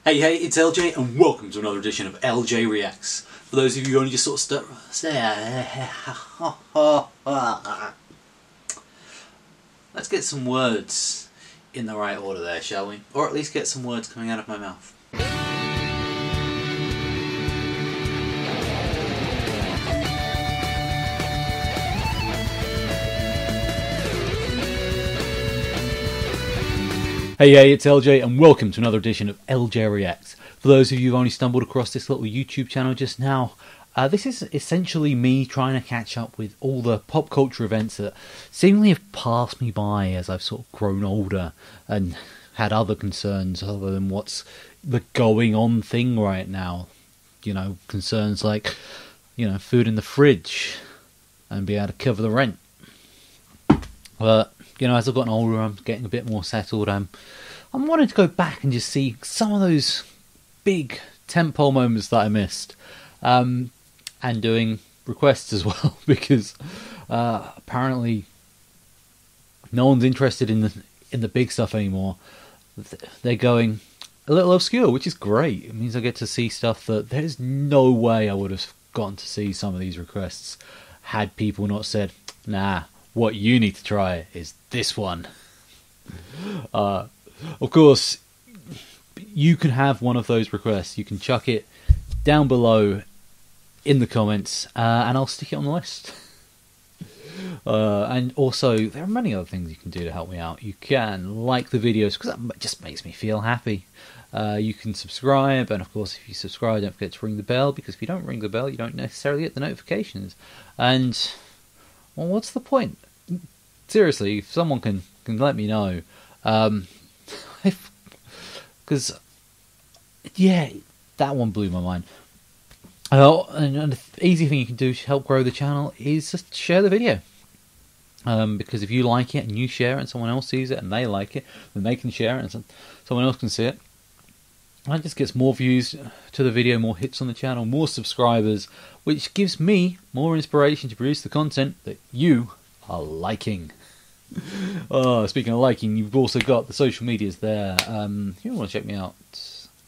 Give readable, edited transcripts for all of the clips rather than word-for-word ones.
Hey, it's LJ and welcome to another edition of LJ Reacts. For those of you who only just sort of let's get some words in the right order there, shall we? Or at least get some words coming out of my mouth. Hey, it's LJ and welcome to another edition of LJ Reacts. For those of you who've only stumbled across this little YouTube channel just now, this is essentially me trying to catch up with all the pop culture events that seemingly have passed me by as I've sort of grown older and had other concerns other than what's the going on thing right now. You know, concerns like, food in the fridge and be able to cover the rent. But as I've gotten older, I'm getting a bit more settled. I'm wanting to go back and just see some of those big tentpole moments that I missed, and doing requests as well, because apparently no one's interested in the big stuff anymore. They're going a little obscure, which is great. It means I get to see stuff that there's no way I would have gotten to see some of these requests had people not said, nah, what you need to try is this one. Of course, you can have one of those requests. You can chuck it down below in the comments, and I'll stick it on the list. And also, there are many other things you can do to help me out. You can like the videos, because that just makes me feel happy. You can subscribe, and of course, if you subscribe, don't forget to ring the bell, because if you don't ring the bell, you don't necessarily get the notifications. And, well, what's the point? Seriously, if someone can let me know, because yeah, that one blew my mind. And the easy thing you can do to help grow the channel is just share the video, because if you like it and you share it and someone else sees it and they like it, then they can share it and someone else can see it. And that just gets more views to the video, more hits on the channel, more subscribers, which gives me more inspiration to produce the content that you are liking. Speaking of liking, you've also got the social medias there. If you want to check me out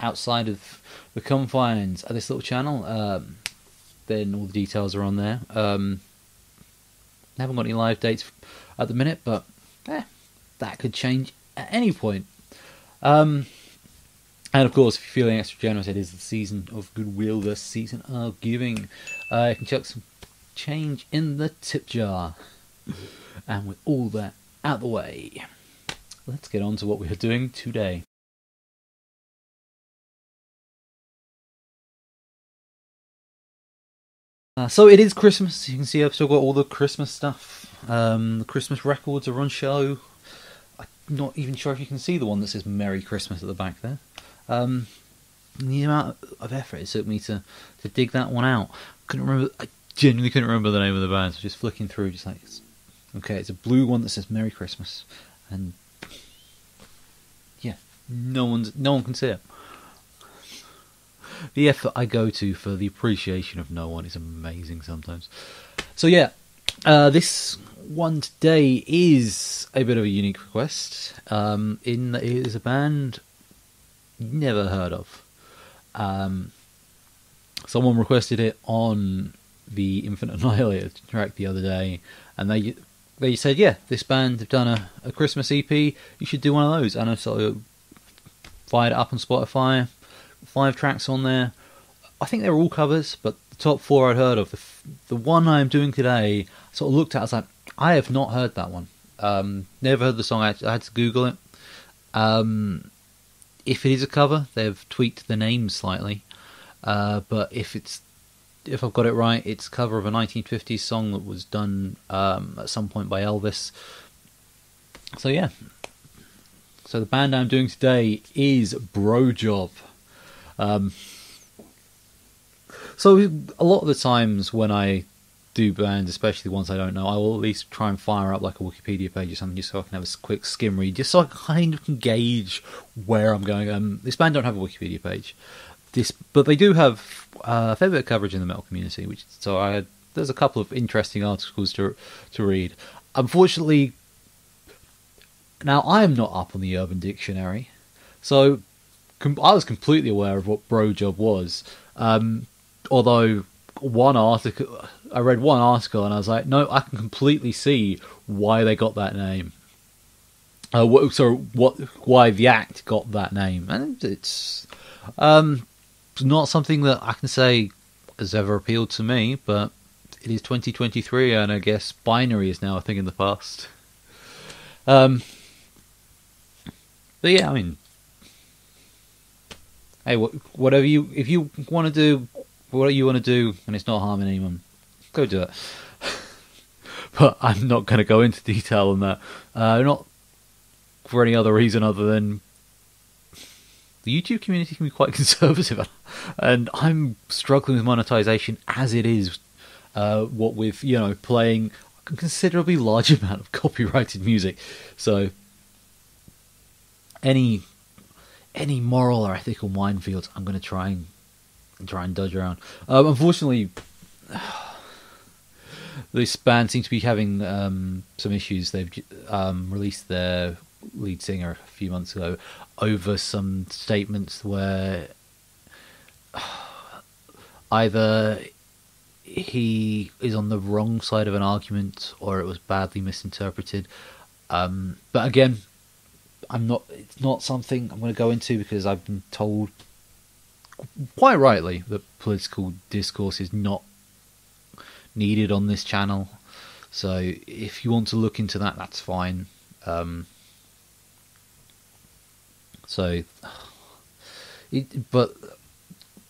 outside of the confines of this little channel, then all the details are on there. I haven't got any live dates at the minute, but that could change at any point. And of course, if you're feeling extra generous, it is the season of goodwill, the season of giving. You can chuck some change in the tip jar. And with all that out the way, let's get on to what we are doing today. So it is Christmas. You can see I've still got all the Christmas stuff. The Christmas records are on show. I'm not even sure if you can see the one that says Merry Christmas at the back there. The amount of effort it took me to dig that one out. I genuinely couldn't remember the name of the band, so just flicking through, just like, okay, it's a blue one that says Merry Christmas, and yeah, no one can see it. The effort I go to for the appreciation of no one is amazing sometimes. So yeah, this one today is a bit of a unique request, in that it is a band never heard of. Someone requested it on the Infinite Annihilator track the other day, and they said, yeah, this band have done a Christmas EP, you should do one of those. And I sort of fired it up on Spotify, 5 tracks on there. I think they were all covers, but the top 4 I'd heard of. The one I'm doing today, I sort of looked at, I was like, I have not heard that one. Never heard the song, I had to Google it. If it is a cover, they've tweaked the name slightly. But if I've got it right, it's a cover of a 1950s song that was done at some point by Elvis. So yeah. So the band I'm doing today is Brojob. So a lot of the times when I do bands, especially ones I don't know, I will at least try and fire up like a Wikipedia page or something, just so I can have a quick skim read, just so I kind of can gauge where I'm going. This band don't have a Wikipedia page. But they do have a fair bit of coverage in the metal community, there's a couple of interesting articles to read. Unfortunately, now I'm not up on the Urban Dictionary, so I was completely aware of what Brojob was. Although I read one article and I was like, no, I can completely see why they got that name. Why the act got that name, and it's not something that I can say has ever appealed to me, but it is 2023, and I guess binary is now a thing in the past. But yeah, I mean, hey, if you want to do what you want to do, and it's not harming anyone, go do it. But I'm not going to go into detail on that. Not for any other reason other than the YouTube community can be quite conservative, and I'm struggling with monetization as it is. What with playing a considerably large amount of copyrighted music, so any moral or ethical minefields I'm going to try and dodge around. Unfortunately, this band seems to be having some issues. They've released their lead singer a few months ago over some statements where either he is on the wrong side of an argument or it was badly misinterpreted. But again, it's not something I'm going to go into because I've been told quite rightly that political discourse is not needed on this channel. So if you want to look into that, that's fine. But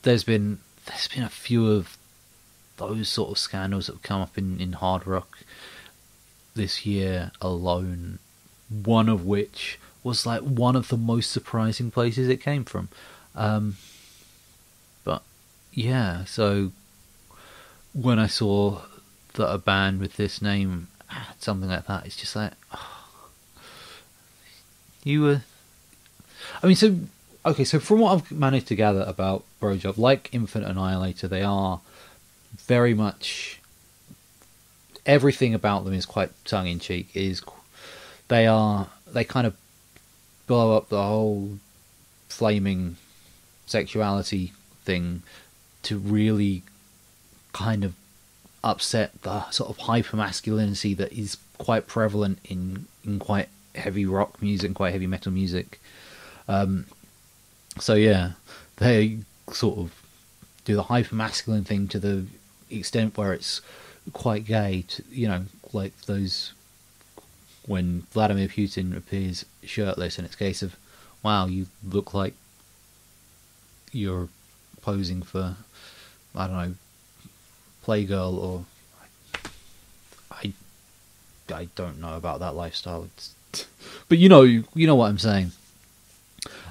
there's been a few of those sort of scandals that have come up in hard rock this year alone. One of which was like one of the most surprising places it came from. But yeah, so when I saw that a band with this name had something like that, it's just like, you were. I mean, so from what I've managed to gather about Brojob, like Infinite Annihilator, they are very much, everything about them is quite tongue-in-cheek. They kind of blow up the whole flaming sexuality thing to really kind of upset the sort of hyper-masculinity that is quite prevalent in quite heavy rock music and quite heavy metal music. So yeah, they sort of do the hyper-masculine thing to the extent where it's quite gay, like those when Vladimir Putin appears shirtless and it's a case of, wow, you look like you're posing for, I don't know, Playgirl, or I don't know about that lifestyle, but you know what I'm saying.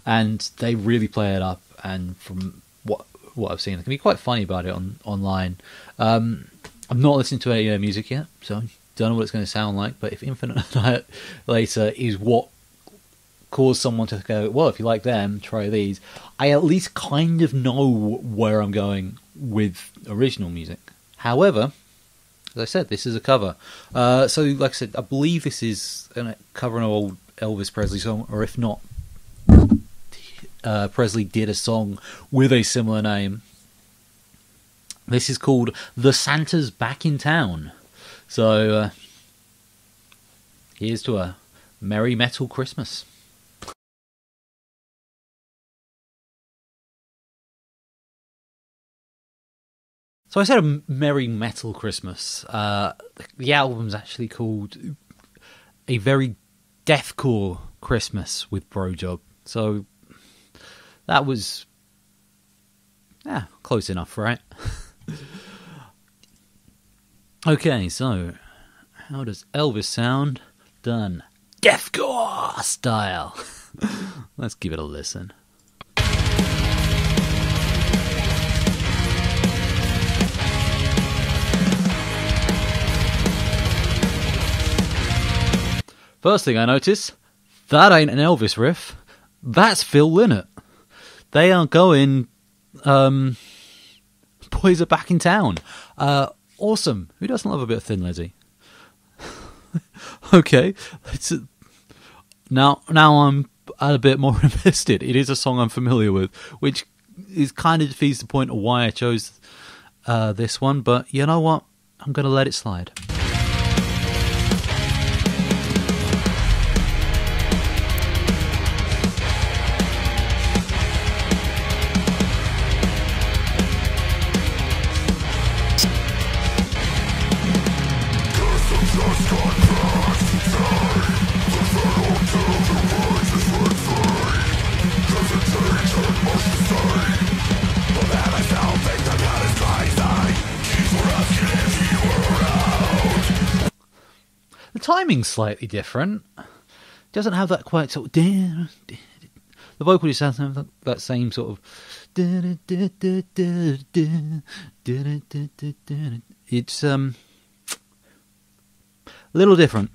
And they really play it up, and from what I've seen, it can be quite funny about it online. I'm not listening to any of their music yet, so I don't know what it's going to sound like. But if Infinite Annihilator is what caused someone to go, well, if you like them, try these, I at least kind of know where I'm going with original music. However, as I said, this is a cover. So, like I said, I believe this is a cover of an old Elvis Presley song, or if not, Presley did a song with a similar name. This is called The Santa's Back in Town. So, here's to a Merry Metal Christmas. So I said a Merry Metal Christmas. The album's actually called A Very Deathcore Christmas with Brojob. So that was close enough, right? Okay, so how does Elvis sound done Deathcore style? Let's give it a listen. First thing I notice, that ain't an Elvis riff. That's Phil Lynott. They are going, boys are back in town. Awesome. Who doesn't love a bit of Thin Lizzy? Okay. Now I'm a bit more invested. It is a song I'm familiar with, which is kind of defeats the point of why I chose this one. But you know what? I'm going to let it slide. The timing's slightly different. Doesn't have that quite sort of... The vocal just doesn't have that same sort of... It's a little different.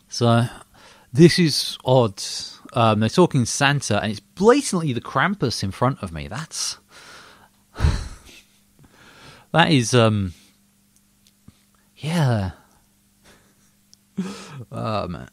So, this is odd. They're talking Santa, and it's blatantly the Krampus in front of me. That's... that is, yeah. Oh, man.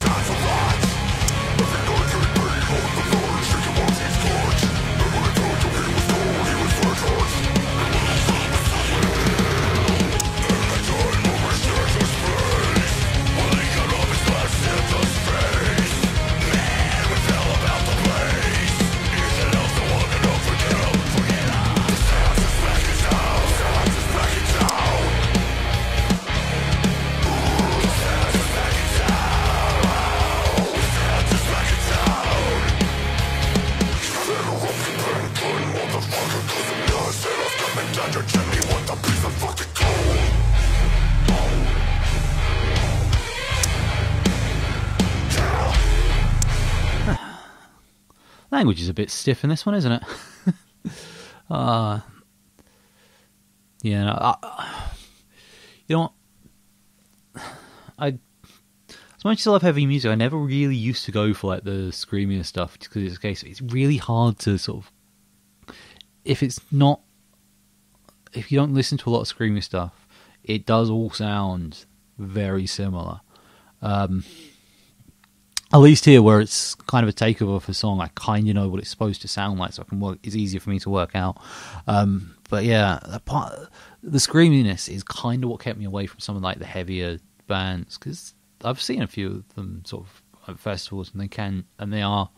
Language is a bit stiff in this one, isn't it? Yeah, no, you know what? As much as I love heavy music, I never really used to go for like the screamier stuff because it's a case of, it's really hard to sort of, if you don't listen to a lot of screamy stuff, it does all sound very similar. At least here, where it's kind of a takeover of a song, I kind of know what it's supposed to sound like, so I can work. It's easier for me to work out. But yeah, the screaminess is kind of what kept me away from some of like the heavier bands, because I've seen a few of them sort of at festivals, and they are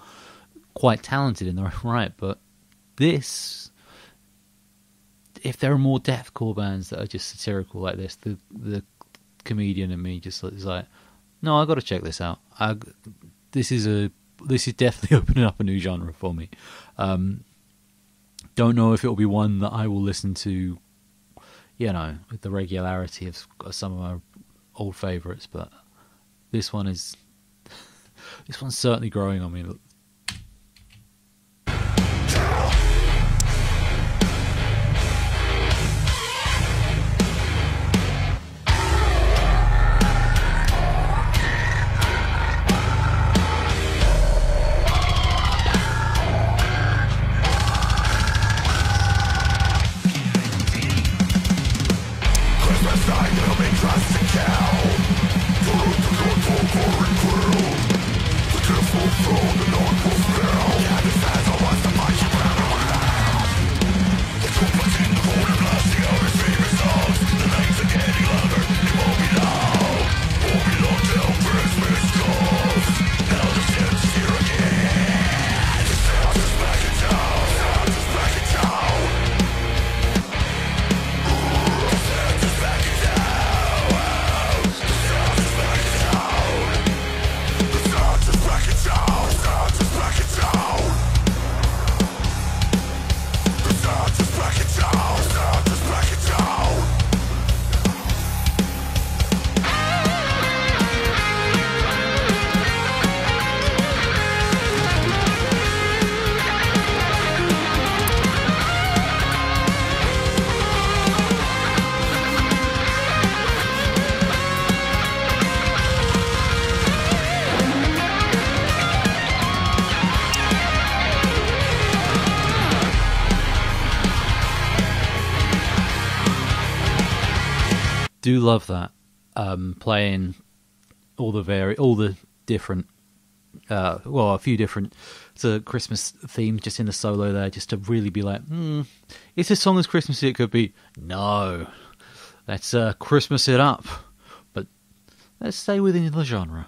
quite talented in their own right. But this, if there are more deathcore bands that are just satirical like this, the comedian in me just is like, no, I got to check this out. This is definitely opening up a new genre for me. Don't know if it'll be one that I will listen to, you know, with the regularity of some of my old favourites, but this one's certainly growing on me. From the do love that. Playing all the different, a few different Christmas themes just in the solo there, just to really be like, is this song as Christmassy as it could be? No. Let's Christmas it up. But let's stay within the genre.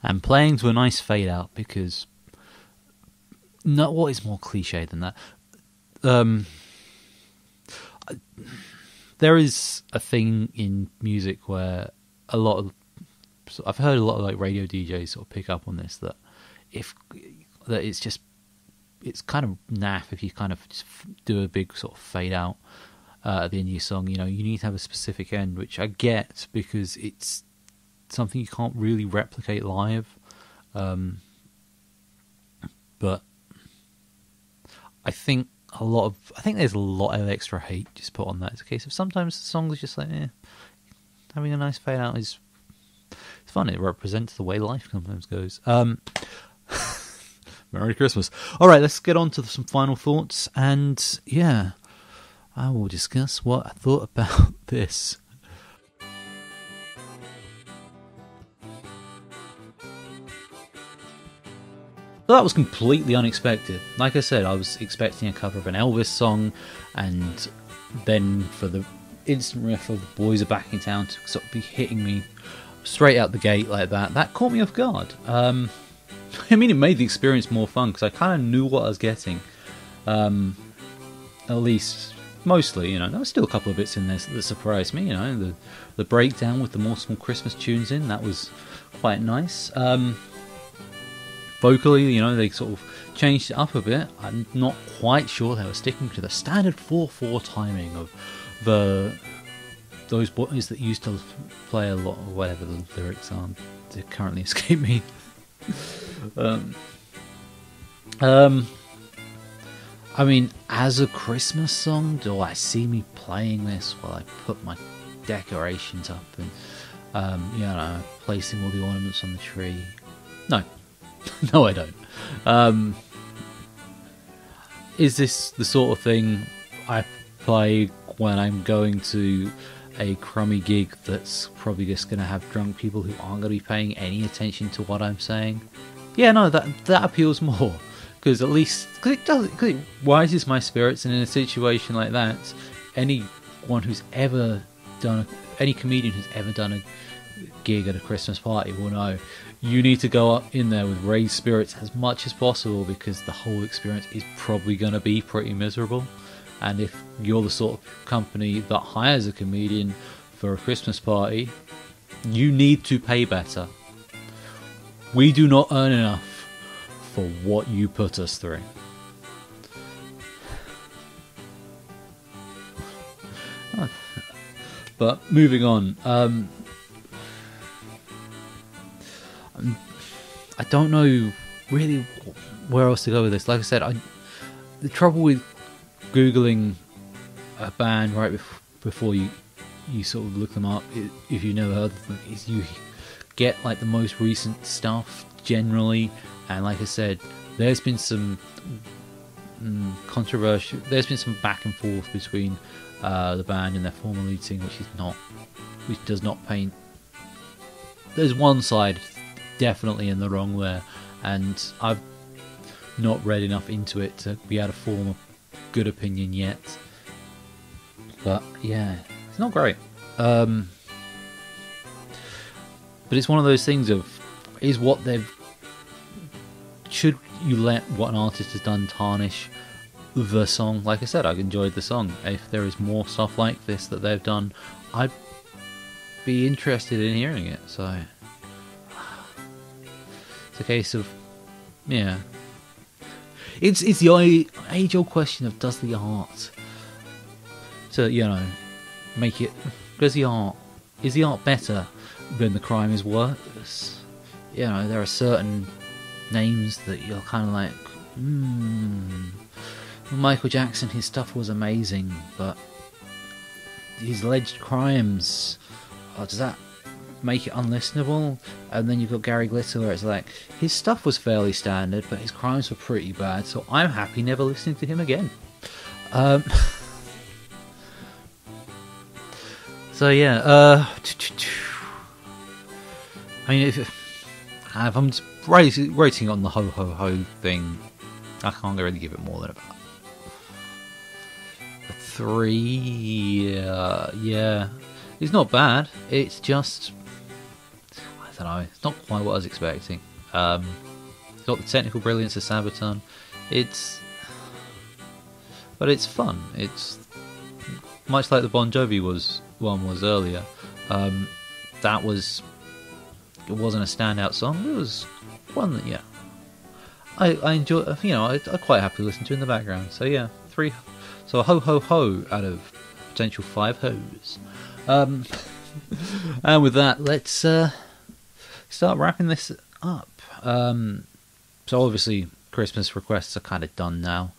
And playing to a nice fade out, because what is more cliche than that? There is a thing in music where I've heard a lot of like radio DJs sort of pick up on this, that it's kind of naff if you kind of just do a big sort of fade out at the end of your song. You know, you need to have a specific end, which I get because it's something you can't really replicate live, but I think there's a lot of extra hate just put on that. It's a case of sometimes the song is just like, having a nice fade out is fun. It represents the way life sometimes goes. Merry Christmas. All right, let's get on to some final thoughts, and yeah, I will discuss what I thought about this. So that was completely unexpected. Like I said, I was expecting a cover of an Elvis song, and then for the instant riff of The Boys Are Back in Town to sort of be hitting me straight out the gate like that. That caught me off guard. I mean, it made the experience more fun because I kind of knew what I was getting. At least, mostly, you know. There were still a couple of bits in there that surprised me, you know. The breakdown with the more small Christmas tunes in, that was quite nice. Vocally, you know, they sort of changed it up a bit. I'm not quite sure they were sticking to the standard 4/4 timing of those boys that used to play a lot, or whatever the lyrics are. They currently escape me. I mean, as a Christmas song, do I see me playing this while I put my decorations up and, you know, placing all the ornaments on the tree? No. No, I don't. Is this the sort of thing I play when I'm going to a crummy gig that's probably just going to have drunk people who aren't going to be paying any attention to what I'm saying? Yeah, no, that appeals more, because at least because it rises my spirits, and in a situation like that, any comedian who's ever done a gig at a Christmas party will know you need to go up in there with raised spirits as much as possible, because the whole experience is probably going to be pretty miserable. And if you're the sort of company that hires a comedian for a Christmas party, you need to pay better. We do not earn enough for what you put us through. But moving on, I don't know really where else to go with this. Like I said, the trouble with Googling a band right before you sort of look them up, if you've never heard of them, is you get like the most recent stuff generally. And like I said, there's been some controversial, there's been some back and forth between the band and their former lead singer, which does not paint. There's one side definitely in the wrong there, and I've not read enough into it to be able to form a good opinion yet. But yeah, it's not great. But it's one of those things of, should you let what an artist has done tarnish the song? Like I said, I've enjoyed the song. If there is more stuff like this that they've done, I'd be interested in hearing it. So it's a case of, yeah, It's the age-old question of does the art, so make it. Is the art better when the crime is worse? There are certain names that you're kind of like, Michael Jackson, his stuff was amazing, but his alleged crimes, does that make it unlistenable? And then you've got Gary Glitter, where it's like, his stuff was fairly standard, but his crimes were pretty bad, so I'm happy never listening to him again. So yeah, I mean, if I'm rating on the ho ho ho thing, I can't really give it more than about a 3. Yeah, it's not bad. It's just, I don't know. It's not quite what I was expecting. It's got the technical brilliance of Sabaton. But it's fun. It's much like the Bon Jovi was earlier. It wasn't a standout song. It was one that, I enjoy. I quite happily listen to in the background. So yeah, 3. So a ho ho ho out of potential 5 hoes. And with that, let's start wrapping this up. So obviously, Christmas requests are kind of done now.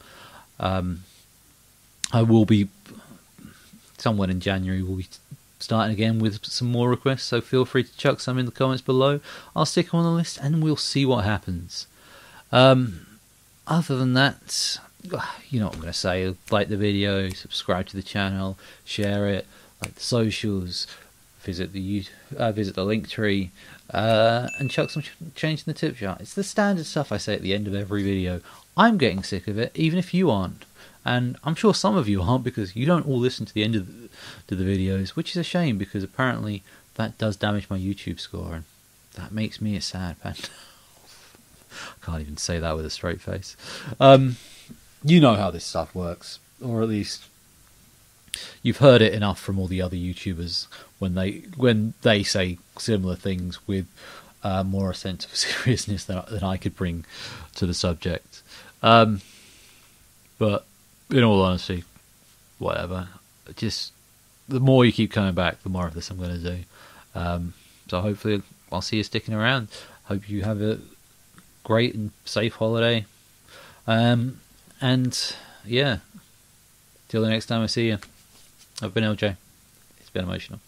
I will be somewhere in January. We'll be starting again with some more requests, so feel free to chuck some in the comments below. I'll stick them on the list and we'll see what happens. Other than that, you know what I'm going to say. Like the video, subscribe to the channel, share it, like the socials, visit the link tree, and chuck some change in the tip jar. It's the standard stuff I say at the end of every video. I'm getting sick of it, even if you aren't. And I'm sure some of you aren't, because you don't all listen to the end of the videos, which is a shame, because apparently that does damage my YouTube score, and that makes me a sad man. I can't even say that with a straight face. You know how this stuff works, or at least you've heard it enough from all the other YouTubers when they say similar things with more a sense of seriousness than I could bring to the subject. But in all honesty, whatever. Just the more you keep coming back, the more of this I'm going to do. So hopefully I'll see you sticking around. Hope you have a great and safe holiday. And yeah, till the next time I see you. I've been LJ. It's been emotional.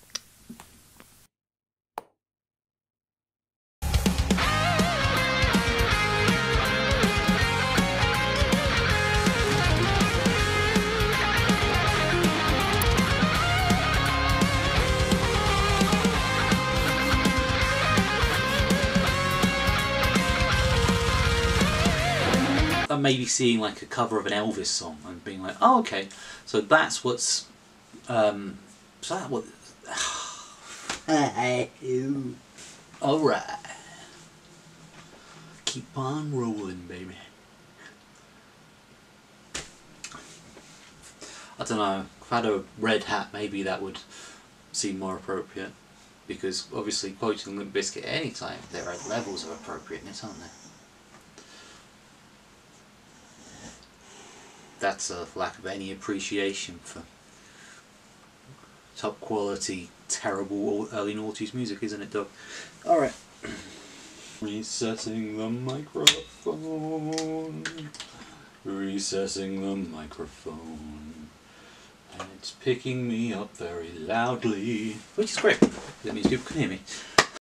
Maybe seeing like a cover of an Elvis song and being like, oh, okay, so that's what's so that what alright, keep on rolling, baby. I don't know, if I had a red hat, maybe that would seem more appropriate, because obviously quoting Limp Bizkit at any time, there are levels of appropriateness, aren't there? That's a lack of any appreciation for top quality, terrible early noughties music, isn't it, Doug? Alright. Resetting the microphone. Recessing the microphone. And it's picking me up very loudly. Which is great. That means people can hear me.